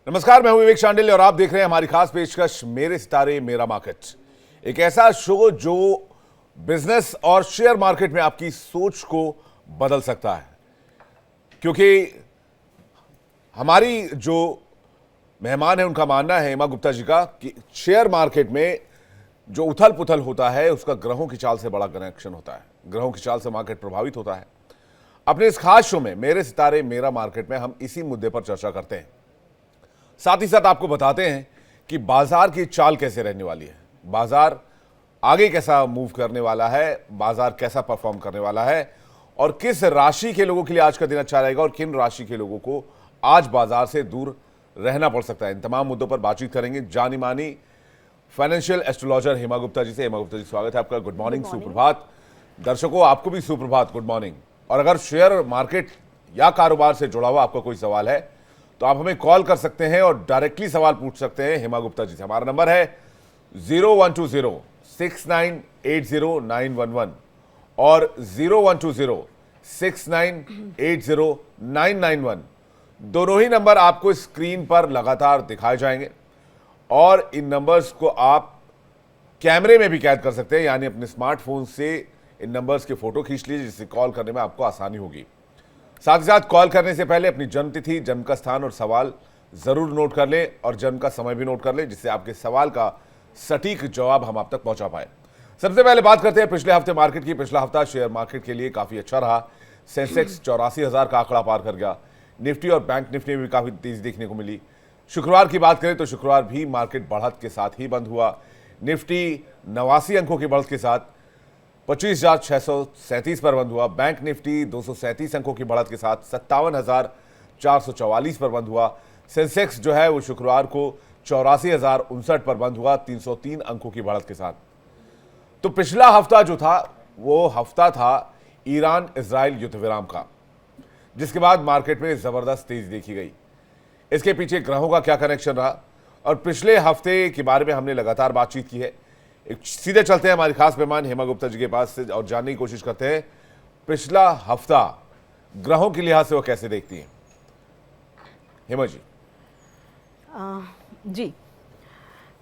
नमस्कार, मैं हूं विवेक शांडिल्य और आप देख रहे हैं हमारी खास पेशकश मेरे सितारे मेरा मार्केट। एक ऐसा शो जो बिजनेस और शेयर मार्केट में आपकी सोच को बदल सकता है, क्योंकि हमारी जो मेहमान है उनका मानना है, हेमा गुप्ता जी का, कि शेयर मार्केट में जो उथल पुथल होता है उसका ग्रहों की चाल से बड़ा कनेक्शन होता है। ग्रहों की चाल से मार्केट प्रभावित होता है। अपने इस खास शो में मेरे सितारे मेरा मार्केट में हम इसी मुद्दे पर चर्चा करते हैं। साथ ही साथ आपको बताते हैं कि बाजार की चाल कैसे रहने वाली है, बाजार आगे कैसा मूव करने वाला है, बाजार कैसा परफॉर्म करने वाला है और किस राशि के लोगों के लिए आज का दिन अच्छा रहेगा और किन राशि के लोगों को आज बाजार से दूर रहना पड़ सकता है। इन तमाम मुद्दों पर बातचीत करेंगे जानी मानी फाइनेंशियल एस्ट्रोलॉजर हेमा गुप्ता जी से। हेमा गुप्ता जी, स्वागत है आपका। गुड मॉर्निंग, सुप्रभात। दर्शकों, आपको भी सुप्रभात, गुड मॉर्निंग। और अगर शेयर मार्केट या कारोबार से जुड़ा हुआ आपका कोई सवाल है तो आप हमें कॉल कर सकते हैं और डायरेक्टली सवाल पूछ सकते हैं हेमा गुप्ता जी से। हमारा नंबर है 012069809111 और 012069809191। दोनों ही नंबर आपको स्क्रीन पर लगातार दिखाए जाएंगे और इन नंबर्स को आप कैमरे में भी कैद कर सकते हैं, यानी अपने स्मार्टफोन से इन नंबर्स के फोटो खींच लीजिए, जिससे कॉल करने में आपको आसानी होगी। साथ ही साथ कॉल करने से पहले अपनी जन्मतिथि, जन्म का स्थान और सवाल जरूर नोट कर लें और जन्म का समय भी नोट कर लें, जिससे आपके सवाल का सटीक जवाब हम आप तक पहुंचा पाए। सबसे पहले बात करते हैं पिछले हफ्ते मार्केट की। पिछला हफ्ता शेयर मार्केट के लिए काफी अच्छा रहा। सेंसेक्स 84,000 का आंकड़ा पार कर गया। निफ्टी और बैंक निफ्टी में भी काफी तेजी देखने को मिली। शुक्रवार की बात करें तो शुक्रवार भी मार्केट बढ़त के साथ ही बंद हुआ। निफ्टी 89 अंकों की बढ़त के साथ 25,637 पर बंद हुआ। बैंक निफ्टी 237 अंकों की बढ़त के साथ 57,444 पर बंद हुआ। सेंसेक्स जो है वो शुक्रवार को 84,059 पर बंद हुआ, 303 अंकों की बढ़त के साथ। तो पिछला हफ्ता जो था वो हफ्ता था ईरान इजराइल युद्ध विराम का, जिसके बाद मार्केट में जबरदस्त तेजी देखी गई। इसके पीछे ग्रहों का क्या कनेक्शन रहा और पिछले हफ्ते के बारे में हमने लगातार बातचीत की है। सीधे चलते हैं हमारी खास मेहमान हेमा गुप्ता जी के पास से और जानने की कोशिश करते हैं पिछला हफ्ता ग्रहों के लिहाज से वो कैसे देखती हैं। हेमा जी। जी,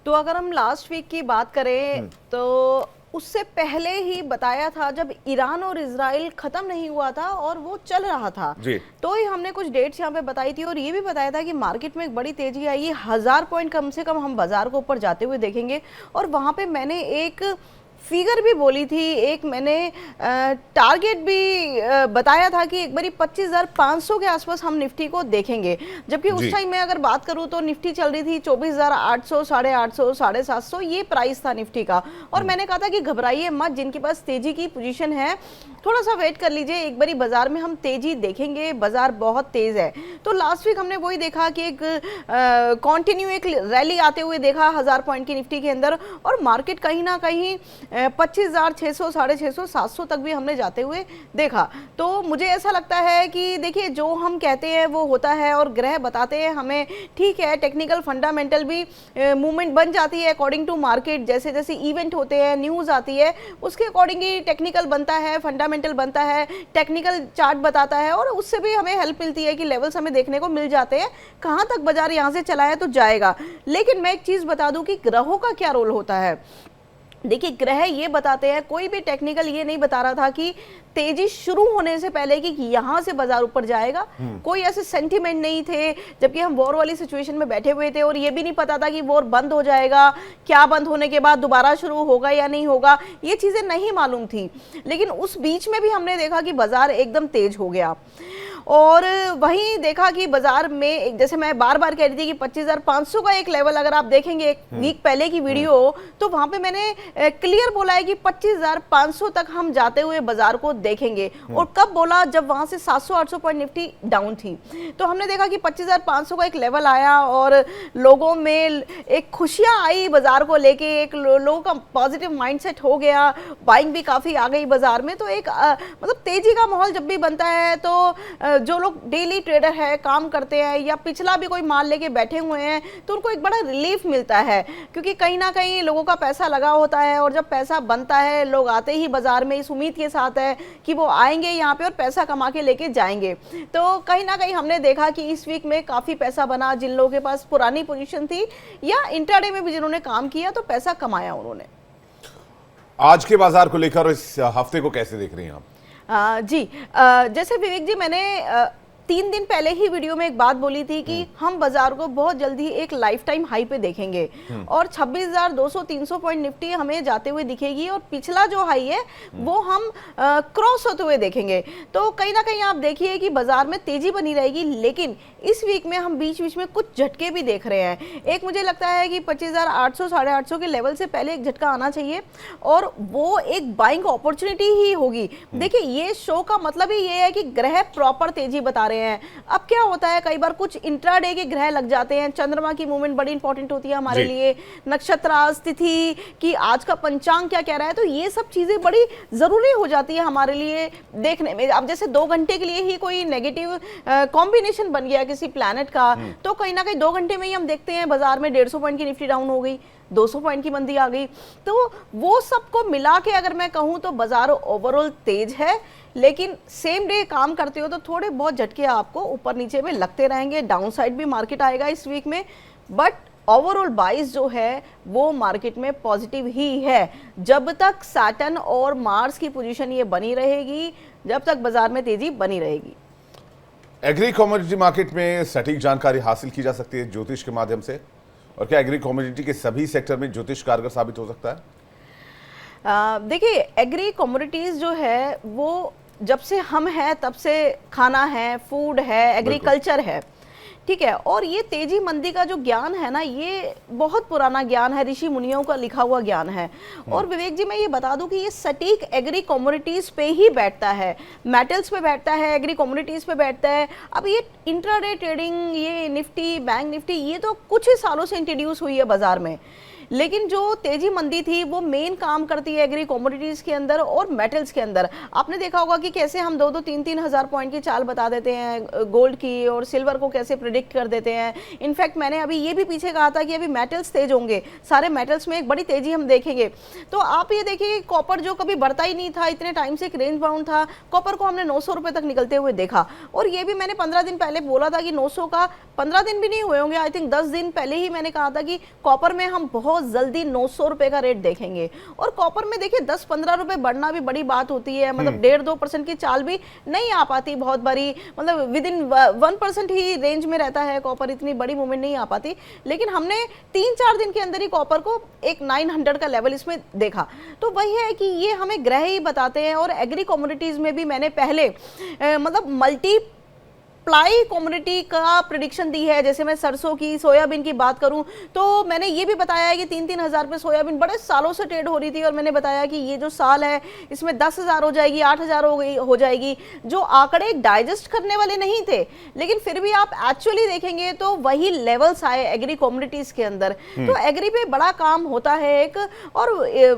तो अगर हम लास्ट वीक की बात करें तो उससे पहले ही बताया था, जब ईरान और इजराइल खत्म नहीं हुआ था और वो चल रहा था तो ही हमने कुछ डेट्स यहाँ पे बताई थी और ये भी बताया था कि मार्केट में एक बड़ी तेजी आई है। 1000 पॉइंट कम से कम हम बाजार को ऊपर जाते हुए देखेंगे। और वहाँ पे मैंने एक फिगर भी बोली थी, एक मैंने टारगेट भी बताया था कि एक बारी 25,500 के आसपास हम निफ्टी को देखेंगे। जबकि उस टाइम में अगर बात करूं तो निफ्टी चल रही थी 24,800, 850, 750, ये प्राइस था निफ्टी का। और मैंने कहा था कि घबराइए मत, जिनके पास तेजी की पोजीशन है थोड़ा सा वेट कर लीजिए, एक बारी बाजार में हम तेजी देखेंगे, बाजार बहुत तेज है। तो लास्ट वीक हमने वही देखा कि एक कंटिन्यू एक रैली आते हुए देखा 1000 पॉइंट की निफ्टी के अंदर और मार्केट कहीं ना कहीं 25,600, 650, 700 तक भी हमने जाते हुए देखा। तो मुझे ऐसा लगता है कि देखिए, जो हम कहते हैं वो होता है और ग्रह बताते हैं हमें। ठीक है, टेक्निकल फंडामेंटल भी मूवमेंट बन जाती है अकॉर्डिंग टू मार्केट। जैसे जैसे इवेंट होते हैं, न्यूज़ आती है, उसके अकॉर्डिंग ही टेक्निकल बनता है, फंडामेंटल बनता है, टेक्निकल चार्ट बताता है और उससे भी हमें हेल्प मिलती है कि लेवल्स हमें देखने को मिल जाते हैं, कहाँ तक बाजार यहाँ से चला है तो जाएगा। लेकिन मैं एक चीज़ बता दूं कि ग्रहों का क्या रोल होता है। देखिए, ग्रह ये बताते हैं, कोई भी टेक्निकल ये नहीं बता रहा था कि तेजी शुरू होने से पहले कि यहां से बाजार ऊपर जाएगा। कोई ऐसे सेंटीमेंट नहीं थे, जबकि हम वॉर वाली सिचुएशन में बैठे हुए थे और ये भी नहीं पता था कि वॉर बंद हो जाएगा, क्या बंद होने के बाद दोबारा शुरू होगा या नहीं होगा, ये चीजें नहीं मालूम थी। लेकिन उस बीच में भी हमने देखा कि बाजार एकदम तेज हो गया और वहीं देखा कि बाजार में, जैसे मैं बार बार कह रही थी कि 25,500 का एक लेवल अगर आप देखेंगे एक वीक पहले की वीडियो, तो वहां पे मैंने क्लियर बोला है कि 25,500 तक हम जाते हुए बाजार को देखेंगे। और कब बोला? जब वहां से 700-800 पॉइंट निफ्टी डाउन थी। तो हमने देखा कि 25,500 का एक लेवल आया और लोगों में एक खुशियां आई बाजार को लेके, एक लोगों का पॉजिटिव माइंडसेट हो गया, बाइंग भी काफी आ गई बाजार में। तो एक मतलब तेजी का माहौल जब भी बनता है तो जो लोग डेली ट्रेडर है, काम करते हैं या पिछला भी कोई माल लेके बैठे हुए हैं, तो उनको एक बड़ा रिलीफ मिलता है, क्योंकि कहीं ना कहीं लोगों का पैसा लगा होता है और जब पैसा बनता है, लोग आते ही बाजार में इस उम्मीद के साथ है कि वो आएंगे यहाँ पे और पैसा कमा के लेके जाएंगे। तो कहीं ना कहीं हमने देखा कि इस वीक में काफी पैसा बना, जिन लोगों के पास पुरानी पोजीशन थी या इंट्राडे में भी जिन्होंने काम किया तो पैसा कमाया उन्होंने। आज के बाजार को लेकर इस हफ्ते को कैसे देख रही हैं आप? जी, जैसे विवेक जी, मैंने 3 दिन पहले ही वीडियो में एक बात बोली थी कि हम बाजार को बहुत जल्दी एक लाइफ टाइम हाई पे देखेंगे और 26,200-300 पॉइंट निफ्टी हमें जाते हुए दिखेगी और पिछला जो हाई है वो हम क्रॉस होते हुए देखेंगे। तो कहीं ना कहीं आप देखिए कि बाजार में तेजी बनी रहेगी, लेकिन इस वीक में हम बीच बीच में कुछ झटके भी देख रहे हैं। एक मुझे लगता है कि 25,800 850 के लेवल से पहले एक झटका आना चाहिए और वो एक बाइंग अपॉर्चुनिटी ही होगी। देखिए, ये शो का मतलब ही ये है कि ग्रह प्रॉपर तेजी बता रहे हैं। अब क्या होता है, कई बार कुछ इंट्राडे के ग्रह लग जाते हैं, चंद्रमा की मूवमेंट बड़ी इंपॉर्टेंट होती है हमारे लिए, नक्षत्र तिथि कि आज का पंचांग क्या कह रहा है, तो ये सब चीजें बड़ी जरूरी हो जाती है हमारे लिए देखने में। अब जैसे 2 घंटे के लिए ही कोई नेगेटिव कॉम्बिनेशन बन गया किसी प्लैनेट का, तो कहीं ना कहीं 2 घंटे में ही हम देखते हैं बाजार में 150 पॉइंट की निफ्टी डाउन हो गई, 200 पॉइंट की मंदी आ गई। तो वो सबको मिला के अगर मैं कहूं तो बाजार ओवरऑल तेज है, लेकिन सेम डे काम करते हो तो थोड़े बहुत झटके आपको ऊपर नीचे में लगते रहेंगे। डाउन साइड भी मार्केट आएगा इस वीक में, बट ओवरऑल बाइस जो है वो मार्केट में पॉजिटिव ही है जब तक सैटर्न और मार्स की पोजीशन ये बनी रहेगी, जब तक बाजार में तेजी बनी रहेगी। एग्री कमोडिटी मार्केट में सटीक जानकारी हासिल की जा सकती है ज्योतिष के माध्यम से, और क्या एग्री कमोडिटी के सभी सेक्टर में ज्योतिष कारगर साबित हो सकता है? देखिए, एग्री कमोडिटीज जो है वो जब से हम हैं तब से खाना है, फूड है, एग्रीकल्चर है, ठीक है। और ये तेजी मंदी का जो ज्ञान है ना, ये बहुत पुराना ज्ञान है, ऋषि मुनियों का लिखा हुआ ज्ञान है। और विवेक जी, मैं ये बता दूं कि ये सटीक एग्री कमोडिटीज पे ही बैठता है, मेटल्स पे बैठता है, एग्री कमोडिटीज पे बैठता है। अब ये इंट्राडे ट्रेडिंग, ये निफ्टी, बैंक निफ्टी, ये तो कुछ ही सालों से इंट्रोड्यूस हुई है बाजार में, लेकिन जो तेजी मंदी थी वो मेन काम करती है एग्री कमोडिटीज के अंदर और मेटल्स के अंदर। आपने देखा होगा कि कैसे हम 2-2, 3-3 हज़ार पॉइंट की चाल बता देते हैं गोल्ड की, और सिल्वर को कैसे प्रिडिक्ट कर देते हैं। इनफैक्ट मैंने अभी ये भी पीछे कहा था कि अभी मेटल्स तेज होंगे, सारे मेटल्स में एक बड़ी तेजी हम देखेंगे। तो आप ये देखिए, कॉपर जो कभी बढ़ता ही नहीं था, इतने टाइम से एक रेंज बाउंड था, कॉपर को हमने 900 रुपए तक निकलते हुए देखा। और ये भी मैंने 15 दिन पहले बोला था कि 900 का, 15 दिन भी नहीं हुए होंगे, आई थिंक 10 दिन पहले ही मैंने कहा था कि कॉपर में हम बहुत जल्दी 900 रुपए का रेट देखेंगे। और कॉपर में देखिए 10-15 रुपए बढ़ना भी बड़ी बात होती है, मतलब 1.5-2% की चाल भी नहीं आ पाती बहुत बारी, मतलब विद इन 1% ही रेंज में रहता है कॉपर, इतनी बड़ी मूवमेंट नहीं आ पाती। लेकिन हमने 3-4 दिन के अंदर ही कॉपर को एक 900 का लेवल इसमें देखा। तो वही है कि ये हमें ग्रह ही बताते हैं। और एग्री कमोडिटीज में भी मैंने पहले मतलब मल्टी प्लाई कमोडिटी का प्रेडिक्शन दी है। जैसे मैं सरसों की, सोयाबीन की बात करूं तो मैंने ये भी बताया है कि 3-3 हज़ार पे सोयाबीन बड़े सालों से ट्रेड हो रही थी, और मैंने बताया कि ये जो साल है इसमें 10,000 हो जाएगी, 8,000 हो जाएगी। जो आंकड़े डाइजेस्ट करने वाले नहीं थे, लेकिन फिर भी आप एक्चुअली देखेंगे तो वही लेवल्स आए एग्री कमोडिटीज के अंदर। तो एग्री पे बड़ा काम होता है एक, और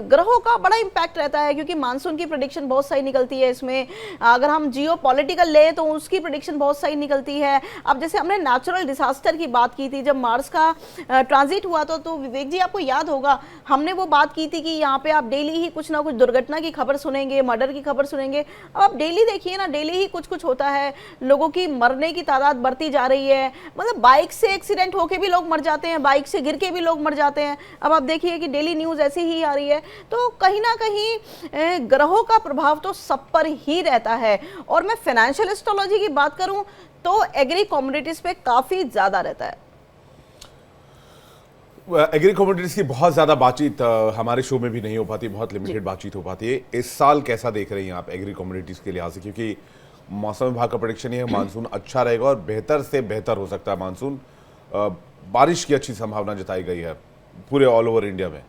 ग्रहों का बड़ा इंपैक्ट रहता है, क्योंकि मानसून की प्रेडिक्शन बहुत सही निकलती है इसमें। अगर हम जियो पॉलिटिकल ले तो उसकी प्रेडिक्शन बहुत सही निकलती है। अब जैसे हमने नेचुरल डिजास्टर की बात की थी, जब मार्स का ट्रांजिट हुआ था, तो विवेक जी आपको याद होगा हमने वो बात की थी कि यहाँ पे आप डेली ही कुछ ना कुछ दुर्घटना की खबर सुनेंगे, मर्डर की खबर सुनेंगे। अब आप डेली देखिए ना, डेली ही कुछ कुछ होता है, लोगों की मरने की तादाद बढ़ती जा रही है। मतलब बाइक से एक्सीडेंट होके भी लोग मर जाते हैं, बाइक से गिर के भी लोग मर जाते हैं। अब आप देखिए कि डेली न्यूज ऐसी ही आ रही है। तो कहीं ना कहीं ग्रहों का प्रभाव तो सब पर ही रहता है। और मैं फाइनेंशियल एस्ट्रोलॉजी की बात करूं तो एग्री कमोडिटीज पे काफी ज्यादा रहता है। एग्री कमोडिटीज की बहुत ज्यादा बातचीत हमारे शो में भी नहीं हो पाती, बहुत लिमिटेड बातचीत हो पाती है। इस साल कैसा देख रही हैं आप एग्री कमोडिटीज के लिहाज से? क्योंकि मौसम विभाग का प्रेडिक्शन है मानसून अच्छा रहेगा और बेहतर से बेहतर हो सकता है मानसून। बारिश की अच्छी संभावना जताई गई है पूरे ऑल ओवर इंडिया में।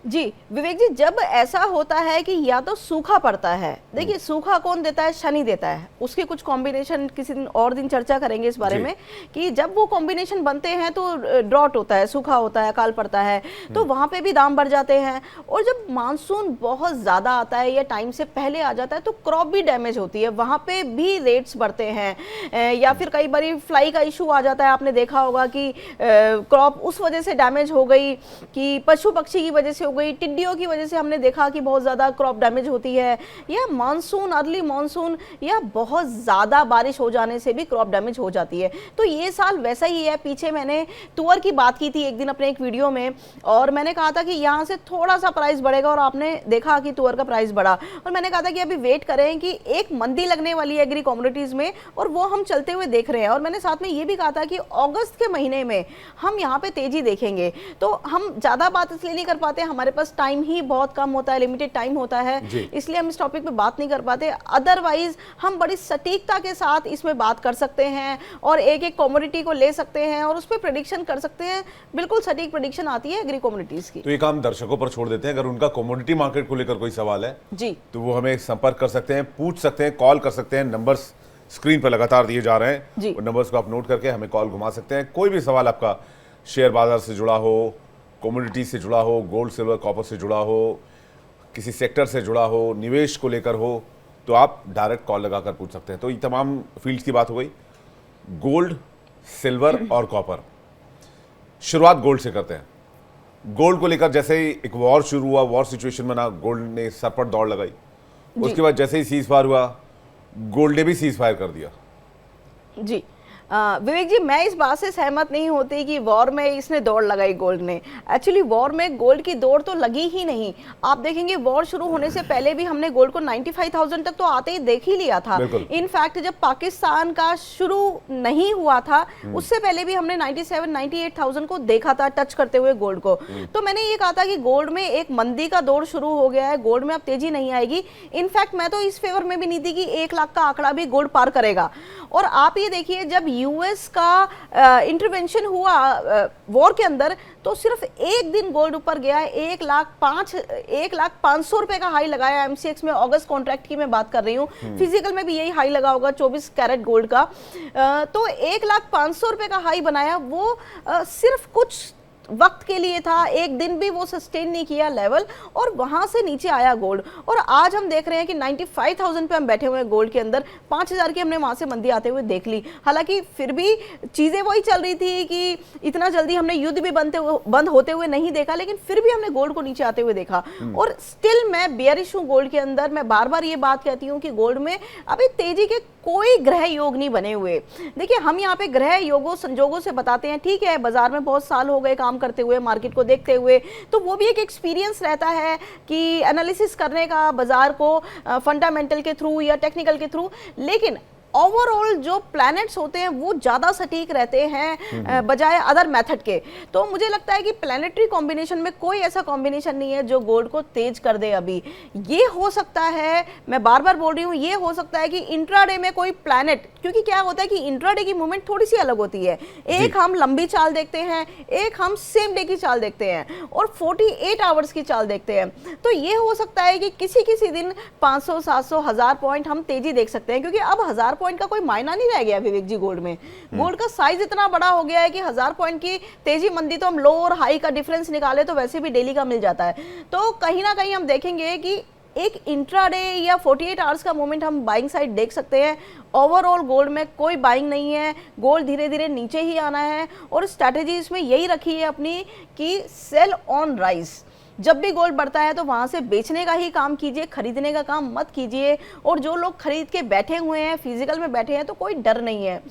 जी विवेक जी, जब ऐसा होता है कि या तो सूखा पड़ता है, देखिए सूखा कौन देता है, शनि देता है, उसके कुछ कॉम्बिनेशन किसी दिन और दिन चर्चा करेंगे इस बारे में कि जब वो कॉम्बिनेशन बनते हैं तो ड्रॉट होता है, सूखा होता है, अकाल पड़ता है, तो वहां पे भी दाम बढ़ जाते हैं। और जब मानसून बहुत ज्यादा आता है या टाइम से पहले आ जाता है तो क्रॉप भी डैमेज होती है, वहां पे भी रेट्स बढ़ते हैं। या फिर कई बार फ्लाई का इशू आ जाता है, आपने देखा होगा कि क्रॉप उस वजह से डैमेज हो गई कि पशु पक्षी की वजह से हो गई, टिड्डियों की वजह से हमने देखा कि बहुत ज्यादा क्रॉप डैमेज होती है, या मानसून, अर्ली मानसून या बहुत ज्यादा बारिश हो जाने से भी क्रॉप डैमेज हो जाती है। तो ये साल वैसा ही है। पीछे मैंने तुअर की बात की थी एक दिन अपने एक वीडियो में, और मैंने कहा था कि यहाँ से थोड़ा सा प्राइस बढ़ेगा, और आपने देखा कि तुअर का प्राइस बढ़ा। और मैंने कहा था कि अभी वेट करें कि एक मंदी लगने वाली है एग्री कमोडिटीज में, और वो हम चलते हुए देख रहे हैं। और मैंने साथ में ये भी कहा था कि अगस्त के महीने में हम यहाँ पे तेजी देखेंगे। तो हम ज्यादा बात इसलिए नहीं कर पाते, हमारे पास टाइम ही बहुत कम होता है, लिमिटेड टाइम होता है, इसलिए हम इस टॉपिक पे बात नहीं कर पाते। अदरवाइज हम बड़ी सटीकता के साथ इसमें बात कर सकते हैं और एक एक कमोडिटी को ले सकते हैं और उस पर प्रेडिक्शन कर सकते हैं। बिल्कुल सटीक प्रेडिक्शन आती है एग्री कमोडिटीज की। तो ये काम दर्शकों पर छोड़ देते हैं, अगर उनका कमोडिटी मार्केट को लेकर कोई सवाल है जी तो वो हमें संपर्क कर सकते हैं, पूछ सकते हैं, कॉल कर सकते हैं। नंबर्स स्क्रीन पर लगातार दिए जा रहे हैं, उन नंबर्स को आप नोट करके हमें कॉल घुमा सकते हैं। कोई भी सवाल आपका शेयर बाजार से जुड़ा हो, कमोडिटी से जुड़ा हो, गोल्ड सिल्वर कॉपर से जुड़ा हो, किसी सेक्टर से जुड़ा हो, निवेश को लेकर हो, तो आप डायरेक्ट कॉल लगाकर पूछ सकते हैं। तो ये तमाम फील्ड्स की बात हो गई, गोल्ड, सिल्वर और कॉपर। शुरुआत गोल्ड से करते हैं। गोल्ड को लेकर जैसे ही एक वॉर शुरू हुआ, वॉर सिचुएशन में ना, गोल्ड ने सर पर दौड़ लगाई। उसके बाद जैसे ही सीज फायर हुआ, गोल्ड ने भी सीज फायर कर दिया। जी विवेक जी, मैं इस बात से सहमत नहीं होती कि वॉर में इसने दौड़ लगाई गोल्ड ने। एक्चुअली वॉर में गोल्ड की दौड़ तो लगी ही नहीं। आप देखेंगे वॉर शुरू होने से पहले भी हमने गोल्ड को 95,000 तक तो आते ही देख ही लिया था। इनफैक्ट जब पाकिस्तान का शुरू नहीं हुआ था उससे पहले भी हमने 97-98,000 को देखा था टच करते हुए गोल्ड को। तो मैंने ये कहा था कि गोल्ड में एक मंदी का दौर शुरू हो गया है, गोल्ड में अब तेजी नहीं आएगी। इनफैक्ट मैं तो इस फेवर में भी नहीं थी कि 1 लाख का आंकड़ा भी गोल्ड पार करेगा। और आप ये देखिए, जब यूएस का इंटरवेंशन हुआ वॉर के अंदर, तो सिर्फ एक दिन गोल्ड ऊपर गया है। 1,05,100 रुपए का हाई लगाया एमसीएक्स में। अगस्त कॉन्ट्रैक्ट की मैं बात कर रही हूँ, फिजिकल में भी यही हाई लगा होगा 24 कैरेट गोल्ड का। तो 1,05,000 रुपए का हाई बनाया, वो सिर्फ कुछ वक्त के लिए था, एक दिन भी वो सस्टेन नहीं किया लेवल, और वहां से नीचे आया गोल्ड। और आज हम देख रहे हैं कि 95,000 पे हम बैठे हुए हैं गोल्ड के अंदर। 5,000 की हमने वहां से मंदी आते हुए देख ली। हालांकि फिर भी चीजें वही चल रही थी कि इतना जल्दी हमने युद्ध भी बंद होते हुए नहीं देखा, लेकिन फिर भी हमने गोल्ड को नीचे आते हुए देखा। और स्टिल मैं बेयरिश हूं गोल्ड के अंदर। मैं बार बार ये बात कहती हूँ कि गोल्ड में अभी तेजी के कोई ग्रह योग नहीं बने हुए। देखिए, हम यहाँ पे ग्रह योगों संजोगों से बताते हैं, ठीक है, बाजार में बहुत साल हो गए काम करते हुए, मार्केट को देखते हुए, तो वो भी एक एक्सपीरियंस रहता है कि एनालिसिस करने का बाजार को फंडामेंटल के थ्रू या टेक्निकल के थ्रू। लेकिन ओवरऑल जो प्लैनेट्स होते हैं वो ज्यादा सटीक रहते हैं बजाय अदर मेथड के। तो मुझे लगता है कि प्लैनेटरी कॉम्बिनेशन में कोई ऐसा कॉम्बिनेशन नहीं है जो गोल्ड को तेज कर दे। अभी ये हो सकता है, मैं बार बार बोल रही हूँ, ये हो सकता है कि इंट्राडे में कोई प्लैनेट, क्योंकि क्या होता है कि इंट्राडे की मूवमेंट थोड़ी सी अलग होती है। एक हम लंबी चाल देखते हैं, एक हम सेम डे की चाल देखते हैं, और 48 आवर्स की चाल देखते हैं। तो ये हो सकता है कि किसी किसी दिन 500, 700, 1000 पॉइंट हम तेजी देख सकते हैं, क्योंकि अब 1000 पॉइंट का कोई मायना नहीं रह गया विवेक जी गोल्ड में। गोल्ड का साइज इतना बड़ा हो गया है कि 1000 पॉइंट की तेजी मंदी तो हम लो और हाई का डिफरेंस निकाले तो वैसे भी डेली का मिल जाता है। तो कहीं ना कहीं हम देखेंगे कि एक इंट्राडे या 48 आवर्स का मोमेंट हम बाइंग साइड देख सकते हैं। ओवरऑल गोल्ड में कोई बाइंग नहीं है, गोल्ड धीरे धीरे नीचे ही आना है, और स्ट्रैटेजी इसमें यही रखी है अपनी कि सेल ऑन राइज। जब भी गोल्ड बढ़ता है तो वहां से बेचने का ही काम कीजिए, खरीदने का काम मत कीजिए। और जो लोग खरीद के बैठे हुए हैं, फिजिकल में बैठे हैं, तो कोई डर नहीं है,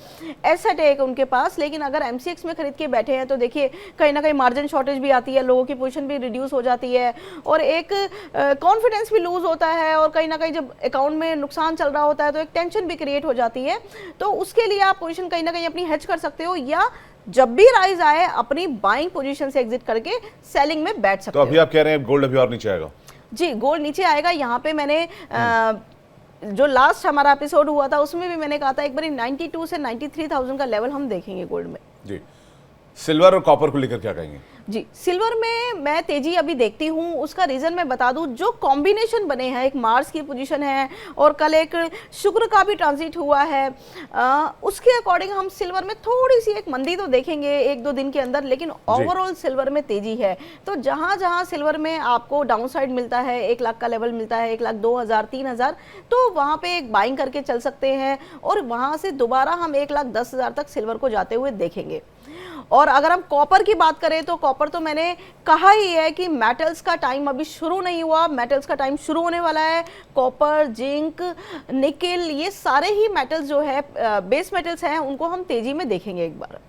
एसेट है उनके पास। लेकिन अगर एमसीएक्स में खरीद के बैठे हैं तो देखिए कहीं ना कहीं मार्जिन शॉर्टेज भी आती है, लोगों की पोजीशन भी रिड्यूस हो जाती है, और एक कॉन्फिडेंस भी लूज होता है, और कहीं ना कहीं जब अकाउंट में नुकसान चल रहा होता है तो एक टेंशन भी क्रिएट हो जाती है। तो उसके लिए आप पोजीशन कहीं ना कहीं अपनी हेज कर सकते हो, या जब भी राइज आए अपनी बाइंग पोजीशन से एग्जिट करके सेलिंग में बैठ सकते हो। तो अभी आप कह रहे हैं गोल्ड अभी और नीचे आएगा? जी, गोल्ड नीचे आएगा। यहाँ पे मैंने जो लास्ट हमारा एपिसोड हुआ था उसमें भी मैंने कहा था एक बार 92 से 93,000 का लेवल हम देखेंगे गोल्ड में। जी, सिल्वर और कॉपर को लेकर क्या कहेंगे? जी, सिल्वर में मैं तेजी अभी देखती हूँ। उसका रीजन मैं बता दूँ, जो कॉम्बिनेशन बने हैं, एक मार्स की पोजीशन है और कल एक शुक्र का भी ट्रांजिट हुआ है, उसके अकॉर्डिंग हम सिल्वर में थोड़ी सी एक मंदी तो देखेंगे 1-2 दिन के अंदर, लेकिन ओवरऑल सिल्वर में तेजी है। तो जहाँ जहाँ सिल्वर में आपको डाउन साइड मिलता है, 1 लाख का लेवल मिलता है, 1 लाख 2,000 3,000, तो वहाँ पे एक बाइंग करके चल सकते हैं और वहाँ से दोबारा हम 1 लाख 10,000 तक सिल्वर को जाते हुए देखेंगे। और अगर हम कॉपर की बात करें तो कॉपर तो मैंने कहा ही है कि मेटल्स का टाइम अभी शुरू नहीं हुआ, मेटल्स का टाइम शुरू होने वाला है। कॉपर, जिंक, निकेल, ये सारे ही मेटल्स जो है बेस मेटल्स हैं, उनको हम तेजी में देखेंगे एक बार।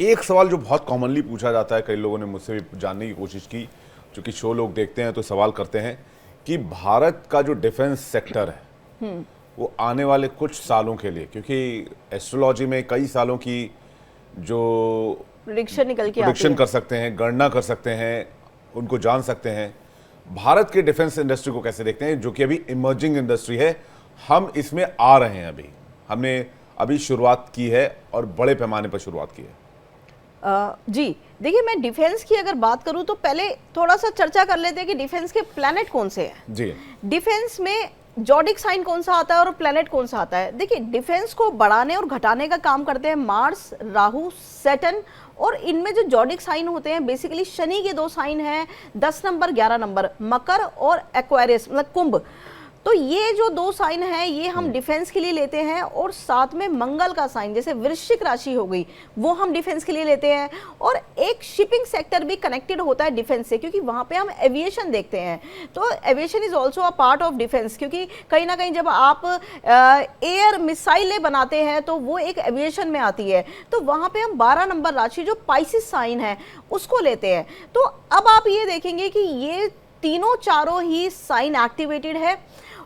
एक सवाल जो बहुत कॉमनली पूछा जाता है, कई लोगों ने मुझसे भी जानने की कोशिश की, क्योंकि शो लोग देखते हैं तो सवाल करते हैं कि भारत का जो डिफेंस सेक्टर है वो आने वाले कुछ सालों के लिए, क्योंकि एस्ट्रोलॉजी में कई सालों की जो प्रेडिक्शन कर सकते हैं, गणना कर सकते हैं, उनको जान सकते हैं, भारत के डिफेंस इंडस्ट्री को कैसे देखते हैं, जो कि अभी इमर्जिंग इंडस्ट्री है, हम इसमें आ रहे हैं, हमने अभी शुरुआत की है और बड़े पैमाने पर शुरुआत की है। जी देखिए, मैं डिफेंस की अगर बात करूं तो पहले थोड़ा सा चर्चा कर लेते हैं कि डिफेंस के प्लैनेट कौन से हैं। जी, डिफेंस में जॉडिक साइन कौन सा आता है और प्लैनेट कौन सा आता है। देखिए, डिफेंस को बढ़ाने और घटाने का काम करते हैं मार्स, राहु, सैटर्न, और इनमें जो जॉडिक साइन होते हैं बेसिकली शनि के 2 साइन हैं, 10 नंबर 11 नंबर, मकर और एक्वेरियस मतलब कुंभ। तो ये जो 2 साइन हैं ये हम डिफेंस के लिए लेते हैं, और साथ में मंगल का साइन जैसे वृश्चिक राशि हो गई वो हम डिफेंस के लिए लेते हैं। और एक शिपिंग सेक्टर भी कनेक्टेड होता है डिफेंस से, क्योंकि वहाँ पे हम एविएशन देखते हैं। तो aviation is also a part of defence, क्योंकि कहीं ना कहीं जब आप एयर मिसाइलें बनाते हैं तो वो एक एविएशन में आती है। तो वहाँ पे हम 12 नंबर राशि जो पाइसिस साइन है उसको लेते हैं। तो अब आप ये देखेंगे कि ये तीनों चारों ही साइन एक्टिवेटेड है,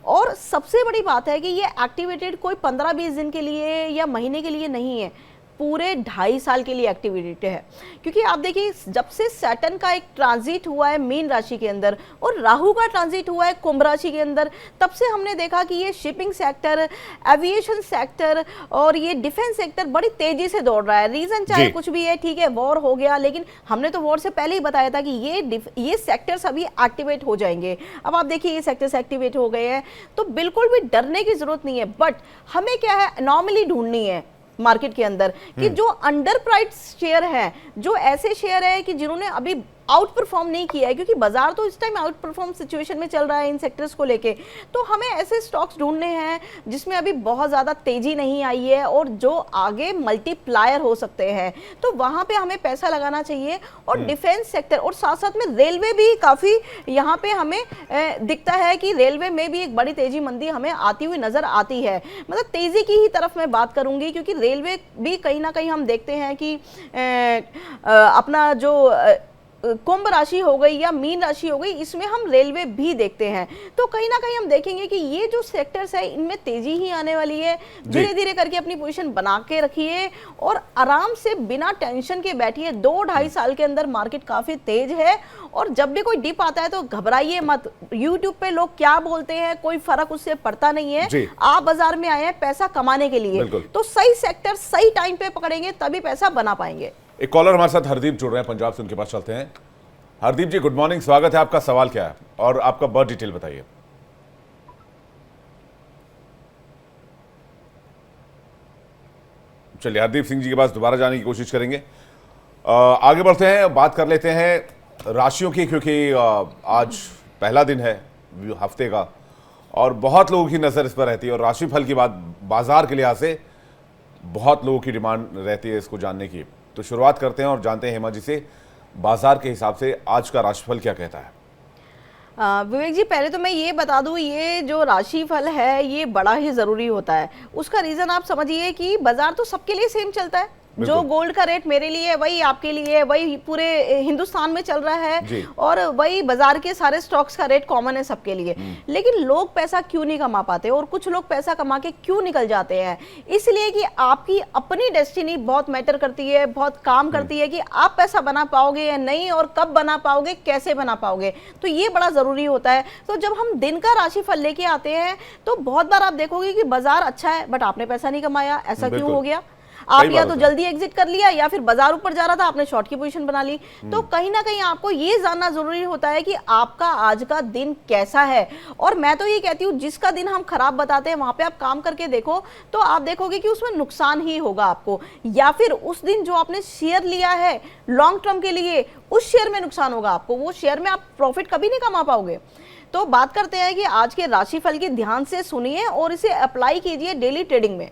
और सबसे बड़ी बात है कि ये एक्टिवेटेड कोई 15-20 दिन के लिए या महीने के लिए नहीं है, पूरे 2.5 साल के लिए एक्टिवेटेड है। क्योंकि आप देखिए, जब से सैटर्न का एक ट्रांजिट हुआ है मीन राशि के अंदर और राहु का ट्रांजिट हुआ है कुंभ राशि के अंदर, तब से हमने देखा कि ये शिपिंग सेक्टर, एविएशन सेक्टर और ये डिफेंस सेक्टर बड़ी तेजी से दौड़ रहा है। रीजन चाहे कुछ भी है, ठीक है, वॉर हो गया, लेकिन हमने तो वॉर से पहले ही बताया था कि ये सेक्टर्स अभी एक्टिवेट हो जाएंगे। अब आप देखिए ये सेक्टर्स एक्टिवेट हो गए हैं, तो बिल्कुल भी डरने की जरूरत नहीं है। बट हमें क्या है, एनॉमली ढूंढनी है मार्केट के अंदर कि जो अंडर प्राइस शेयर है, जो ऐसे शेयर है कि जिन्होंने अभी आउट परफॉर्म नहीं किया है, क्योंकि बाजार तो इस टाइम आउट परफॉर्म सिचुएशन में चल रहा है इन सेक्टर्स को लेके। तो हमें ऐसे स्टॉक्स ढूंढने हैं जिसमें अभी बहुत ज़्यादा तेजी नहीं आई है और जो आगे मल्टीप्लायर हो सकते हैं, तो वहाँ पे हमें पैसा लगाना चाहिए। और डिफेंस सेक्टर और साथ साथ में रेलवे भी काफ़ी यहाँ पे हमें दिखता है कि रेलवे में भी एक बड़ी तेजी मंदी हमें आती हुई नज़र आती है। मतलब तेज़ी की ही तरफ मैं बात करूँगी, क्योंकि रेलवे भी कहीं ना कहीं हम देखते हैं कि अपना जो कुंभ राशि हो गई या मीन राशि हो गई, इसमें हम रेलवे भी देखते हैं। तो कहीं ना कहीं हम देखेंगे कि ये जो सेक्टर्स है इनमें तेजी ही आने वाली है। धीरे धीरे करके अपनी पोजीशन बना के रखिए और आराम से बिना टेंशन के बैठिए। 2-2.5 साल के अंदर मार्केट काफी तेज है, और जब भी कोई डिप आता है तो घबराइए मत। यूट्यूब पे लोग क्या बोलते हैं कोई फर्क उससे पड़ता नहीं है। आप बाजार में आए हैं पैसा कमाने के लिए, तो सही सेक्टर सही टाइम पे पकड़ेंगे तभी पैसा बना पाएंगे। एक कॉलर हमारे साथ हरदीप जुड़ रहे हैं पंजाब से, उनके पास चलते हैं। हरदीप जी, गुड मॉर्निंग, स्वागत है आपका। सवाल क्या है और आपका बर्थ डिटेल बताइए। चलिए, हरदीप सिंह जी के पास दोबारा जाने की कोशिश करेंगे। आगे बढ़ते हैं, बात कर लेते हैं राशियों की, क्योंकि आज पहला दिन है हफ्ते का और बहुत लोगों की नज़र इस पर रहती है, और राशिफल की बात बाजार के लिहाज से बहुत लोगों की डिमांड रहती है इसको जानने की। तो शुरुआत करते हैं और जानते हैं हेमा जी से, बाजार के हिसाब से आज का राशिफल क्या कहता है। विवेक जी, पहले तो मैं ये बता दूं, ये जो राशिफल है ये बड़ा ही ज़रूरी होता है। उसका रीज़न आप समझिए कि बाजार तो सबके लिए सेम चलता है। जो गोल्ड का रेट मेरे लिए है वही आपके लिए है, वही पूरे हिंदुस्तान में चल रहा है, और वही बाजार के सारे स्टॉक्स का रेट कॉमन है सबके लिए। लेकिन लोग पैसा क्यों नहीं कमा पाते, और कुछ लोग पैसा कमा के क्यों निकल जाते हैं? इसलिए कि आपकी अपनी डेस्टिनी बहुत मैटर करती है, बहुत काम करती है कि आप पैसा बना पाओगे या नहीं, और कब बना पाओगे, कैसे बना पाओगे। तो ये बड़ा जरूरी होता है। तो जब हम दिन का राशिफल लेके आते हैं तो बहुत बार आप देखोगे कि बाजार अच्छा है बट आपने पैसा नहीं कमाया, ऐसा क्यों हो गया? आप या तो जल्दी एग्जिट कर लिया या फिर बाजार ऊपर जा रहा था आपने शॉर्ट की पोजीशन बना ली। तो कहीं ना कहीं आपको ये जानना जरूरी होता है कि आपका आज का दिन कैसा है। और मैं तो ये कहती हूँ जिसका दिन हम खराब बताते हैं वहां पे आप काम करके देखो तो आप देखोगे कि उसमें नुकसान ही होगा आपको, या फिर उस दिन जो आपने शेयर लिया है लॉन्ग टर्म के लिए उस शेयर में नुकसान होगा आपको, वो शेयर में आप प्रॉफिट कभी नहीं कमा पाओगे। तो बात करते हैं कि आज के राशिफल की ध्यान से सुनिए और इसे अप्लाई कीजिए डेली ट्रेडिंग में।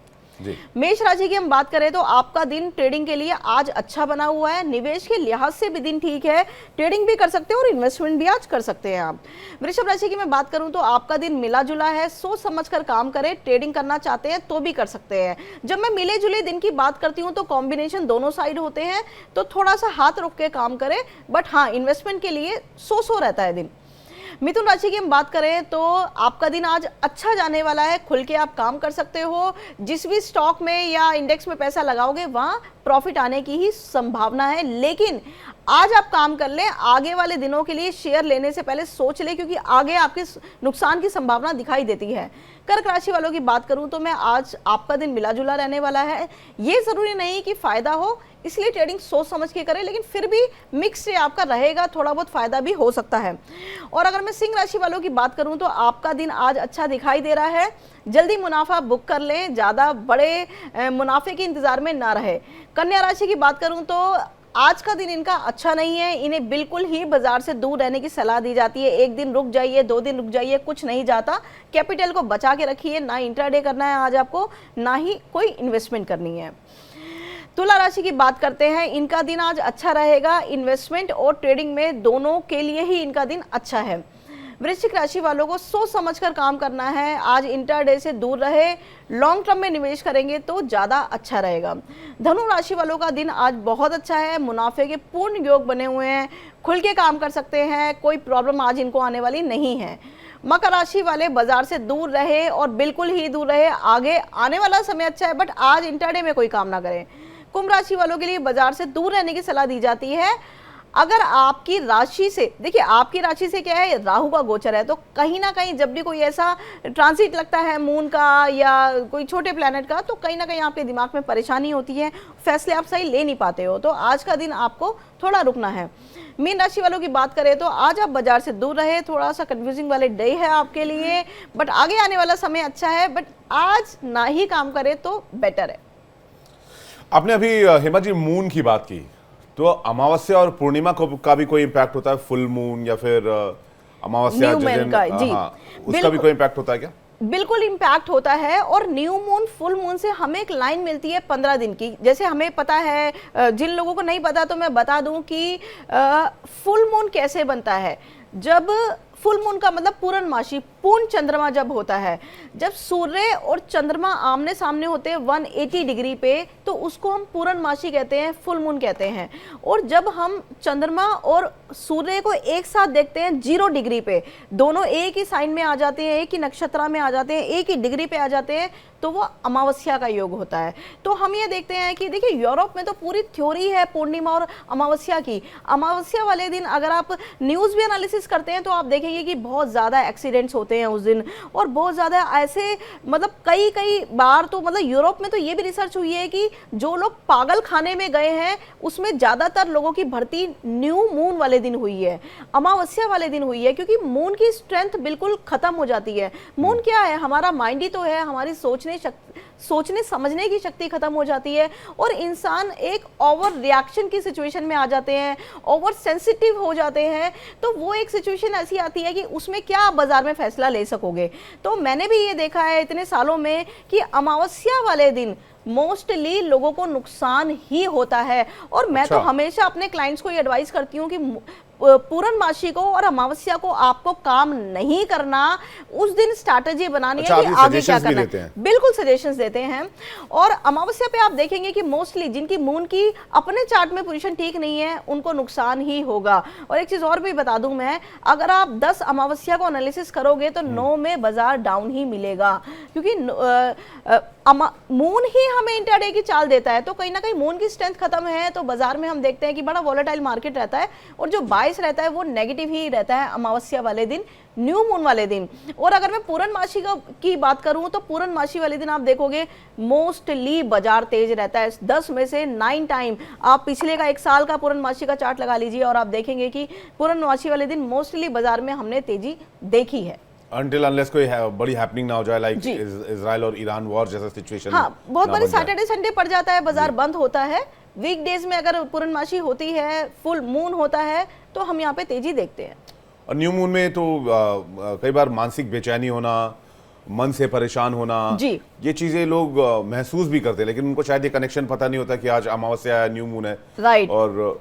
मेष राशि की हम बात करें तो आपका दिन ट्रेडिंग के लिए आज अच्छा बना हुआ है, निवेश के लिहाज से भी दिन ठीक है, ट्रेडिंग भी कर सकते हैं और इन्वेस्टमेंट भी आज कर सकते हैं आप। वृषभ राशि की मैं बात करूं तो आपका दिन मिला जुला है, सोच समझकर काम करें, ट्रेडिंग करना चाहते हैं तो भी कर सकते हैं। जब मैं मिले जुले दिन की बात करती हूँ तो कॉम्बिनेशन दोनों साइड होते हैं, तो थोड़ा सा हाथ रोक के काम करें, बट हाँ इन्वेस्टमेंट के लिए सो रहता है दिन। मिथुन राशि की हम बात करें तो आपका दिन आज अच्छा जाने वाला है, खुल के आप काम कर सकते हो, जिस भी स्टॉक में या इंडेक्स में पैसा लगाओगे वहां प्रॉफिट आने की ही संभावना है। लेकिन आज आप काम कर लें, आगे वाले दिनों के लिए शेयर लेने से पहले सोच लें क्योंकि आगे आपके नुकसान की संभावना दिखाई देती है। कर्क राशि वालों की बात करूं तो मैं आज आपका दिन मिला जुला रहने वाला है, ये जरूरी नहीं कि फायदा हो इसलिए ट्रेडिंग सोच समझ के करें, लेकिन फिर भी मिक्स से आपका रहेगा, थोड़ा बहुत फायदा भी हो सकता है। और अगर मैं सिंह राशि वालों की बात करूं तो आपका दिन आज अच्छा दिखाई दे रहा है, जल्दी मुनाफा बुक कर लें, ज्यादा बड़े मुनाफे के इंतजार में ना रहे। कन्या राशि की बात करूं तो आज का दिन इनका अच्छा नहीं है, इन्हें बिल्कुल ही बाजार से दूर रहने की सलाह दी जाती है। एक दिन रुक जाइए, 2 दिन रुक जाइए, कुछ नहीं जाता, कैपिटल को बचा के रखिए, ना इंट्राडे करना है आज आपको, ना ही कोई इन्वेस्टमेंट करनी है। तुला राशि की बात करते हैं, इनका दिन आज अच्छा रहेगा, इन्वेस्टमेंट और ट्रेडिंग में दोनों के लिए ही इनका दिन अच्छा है। वृश्चिक राशि वालों को सोच समझकर काम करना है, आज इंट्राडे से दूर रहे, लॉन्ग टर्म में निवेश करेंगे तो ज़्यादा अच्छा रहेगा। धनु राशि वालों का दिन आज बहुत अच्छा है, मुनाफे के पूर्ण योग बने हुए हैं, खुल के काम कर सकते हैं, कोई प्रॉब्लम आज इनको आने वाली नहीं है। मकर राशि वाले बाजार से दूर रहे और बिल्कुल ही दूर रहे, आगे आने वाला समय अच्छा है बट आज इंट्राडे में कोई काम ना करें। कुंभ राशि वालों के लिए बाजार से दूर रहने की सलाह दी जाती है। अगर आपकी राशि से, देखिए आपकी राशि से क्या है, राहु का गोचर है, तो कहीं ना कहीं जब भी कोई ऐसा ट्रांसिट लगता है मून का या कोई छोटे प्लैनेट का, तो कहीं ना कहीं आपके दिमाग में परेशानी होती है, फैसले आप सही ले नहीं पाते हो, तो आज का दिन आपको थोड़ा रुकना है। मीन राशि वालों की बात करें तो आज आप बाजार से दूर रहे, थोड़ा सा कंफ्यूजिंग वाले डे है आपके लिए, बट आगे आने वाला समय अच्छा है, बट आज ना ही काम करें तो बेटर है। आपने अभी हेमा जी मून की बात की, तो अमावस्या और पूर्णिमा का भी कोई इम्पैक्ट होता है, फुल मून या फिर अमावस्या उसका भी कोई इम्पैक्ट होता है क्या? बिल्कुल इम्पैक्ट होता है, और न्यू मून फुल मून से हमें एक लाइन मिलती है 15 दिन की। जैसे हमें पता है, जिन लोगों को नहीं पता तो मैं बता दूं कि फुल मून कैसे बनता है। जब फुल मून का मतलब पूर्णमासी, पूर्ण चंद्रमा जब होता है, जब सूर्य और चंद्रमा आमने सामने होते हैं 180 डिग्री पे, तो उसको हम पूर्णमासी कहते हैं, फुल मून कहते हैं। और जब हम चंद्रमा और सूर्य को एक साथ देखते हैं 0 डिग्री पे, दोनों एक ही साइन में आ जाते हैं, एक ही नक्षत्र में आ जाते हैं, एक ही डिग्री पे आ जाते हैं, तो वो अमावस्या का योग होता है। तो हम ये देखते हैं कि देखिए यूरोप में तो पूरी थ्योरी है पूर्णिमा और अमावस्या की। अमावस्या वाले दिन अगर आप न्यूज़ भी एनालिसिस करते हैं तो आप देखेंगे कि बहुत ज़्यादा एक्सीडेंट्स होते हैं उस दिन, और बहुत ज़्यादा ऐसे मतलब कई बार तो मतलब यूरोप में तो ये भी रिसर्च हुई है कि जो लोग पागल खाने में गए हैं उसमें ज़्यादातर लोगों की भर्ती न्यू मून वाले दिन हुई है, अमावस्या वाले दिन हुई है, क्योंकि मून की स्ट्रेंथ बिल्कुल खत्म हो जाती है। मून क्या है, हमारा माइंड ही तो है, हमारी सोचने समझने की शक्ति खत्म हो जाती है, और इंसान एक ओवर रिएक्शन की सिचुएशन में आ जाते हैं, ओवर सेंसिटिव हो जाते हैं। तो वो एक सिचुएशन ऐसी आती है कि उसमें क्या आप बाजार में फैसला ले सकोगे। तो मैंने भी ये देखा है इतने सालों में कि अमावस्या वाले दिन मोस्टली लोगों को नुकसान ही होता है। और मैं तो हमेशा अपने क्लाइंट्स को ये एडवाइस करती हूँ कि पूर्णमासी को और अमावस्या को आपको काम नहीं करना, उस दिन स्ट्रैटेजी बनानी है कि आगे क्या करना है। बिल्कुल सजेशंस देते हैं। और अमावस्या पे आप देखेंगे कि मोस्टली जिनकी मून की अपने चार्ट में पोजीशन ठीक नहीं है उनको नुकसान ही होगा। और एक चीज और भी बता दूं मैं, अगर आप 10 अमावस्या को एनालिसिस करोगे तो 9 में बाजार डाउन ही मिलेगा, क्योंकि मून ही हमें इंट्राडे की चाल देता है, तो कहीं ना कहीं मून की स्ट्रेंथ खत्म है तो बाजार में हम देखते हैं कि बड़ा वॉलेटाइल मार्केट रहता है और जो बाइस रहता है वो नेगेटिव ही रहता है अमावस्या वाले दिन, न्यू मून वाले दिन। और अगर मैं पूर्णमासी की बात करूं तो पूर्णमासी वाले दिन आप देखोगे मोस्टली बाजार तेज रहता है। 10 में से 9 टाइम आप पिछले का 1 साल का पूर्णमासी का चार्ट लगा लीजिए और आप देखेंगे कि पूर्णमासी वाले दिन मोस्टली बाजार में हमने तेजी देखी है। Until unless कोई बड़ी हैपनिंग ना हो जाए, लाइक इजराइल और ईरान वॉर जैसा सिचुएशन। हाँ, बहुत बड़ी सैटरडे संडे पड़ जाता है, बाजार बंद होता है। वीकडेज में अगर पूर्णमासी होती है, फुल मून होता है, तो हम यहाँ पे तेजी देखते हैं। और न्यू मून में तो कई बार मानसिक बेचैनी होना, मन से परेशान होना, जी, ये चीजें लोग महसूस भी करते हैं, लेकिन उनको शायद ये कनेक्शन पता नहीं होता कि आज अमावस्या है, न्यू मून है, राइट, और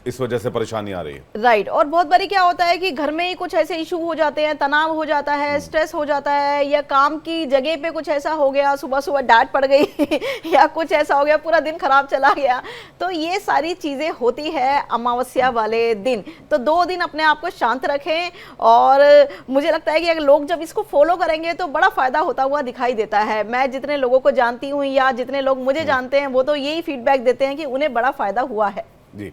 इस वजह से परेशानी आ रही है। राइट। और बहुत बारी क्या होता है कि घर में ही कुछ ऐसे इशू हो जाते हैं, तनाव हो जाता है, स्ट्रेस हो जाता है, या काम की जगह पे कुछ ऐसा हो गया, सुबह सुबह डांट पड़ गई या कुछ ऐसा हो गया, पूरा दिन खराब चला गया। तो ये सारी चीजें होती है अमावस्या वाले दिन। तो 2 दिन अपने आप को शांत रखें, और मुझे लगता है कि अगर लोग जब इसको फॉलो करेंगे तो बड़ा फायदा होता हुआ दिखाई देता है। मैं जितने लोगों को जानती हूँ या जितने लोग मुझे जानते हैं वो तो यही फीडबैक देते हैं कि उन्हें बड़ा फायदा हुआ है। जी,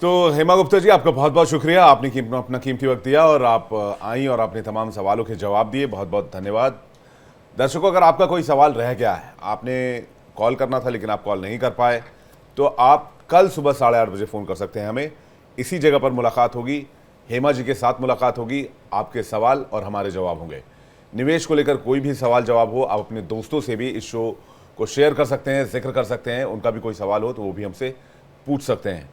तो हेमा गुप्ता जी, आपका बहुत बहुत शुक्रिया, आपने अपना कीमती वक्त दिया और आप आई और आपने तमाम सवालों के जवाब दिए। बहुत बहुत धन्यवाद। दर्शकों, अगर आपका कोई सवाल रह गया है, आपने कॉल करना था लेकिन आप कॉल नहीं कर पाए, तो आप कल सुबह 8:30 बजे फ़ोन कर सकते हैं हमें। इसी जगह पर मुलाकात होगी, हेमा जी के साथ मुलाकात होगी, आपके सवाल और हमारे जवाब होंगे। निवेश को लेकर कोई भी सवाल जवाब हो, आप अपने दोस्तों से भी इस शो को शेयर कर सकते हैं, जिक्र कर सकते हैं। उनका भी कोई सवाल हो तो वो भी हमसे पूछ सकते हैं।